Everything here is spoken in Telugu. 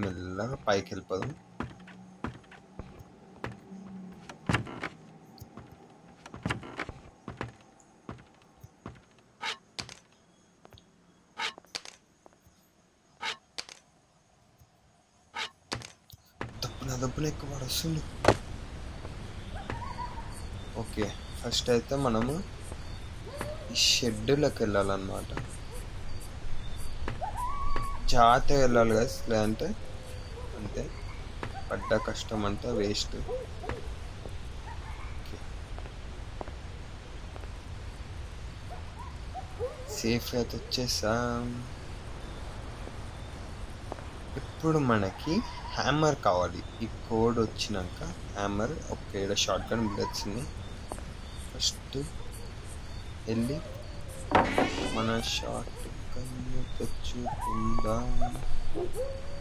మెల్లగా పైకి వెళ్ళిపోదాం. దప్పున ఎక్కువ పడొస్తుంది. ఓకే, ఫస్ట్ అయితే మనము ఈ షెడ్లోకి వెళ్ళాలన్నమాట. జాగ్రత్తగా వెళ్ళాలి కదా, లేదంటే అంతే, పడ్డ కష్టం అంతా వేస్ట్. సేఫ్ అయితే వచ్చేసాం. ఇప్పుడు మనకి హ్యామర్ కావాలి. ఈ కోడ్ వచ్చినాక హ్యామర్. ఓకే, ఇక్కడ షార్ట్ గన్ బుల్లెట్స్ ఉన్నాయి. ఫస్ట్ వెళ్ళి మన షార్ట్ గన్ తెచ్చుకుందాం.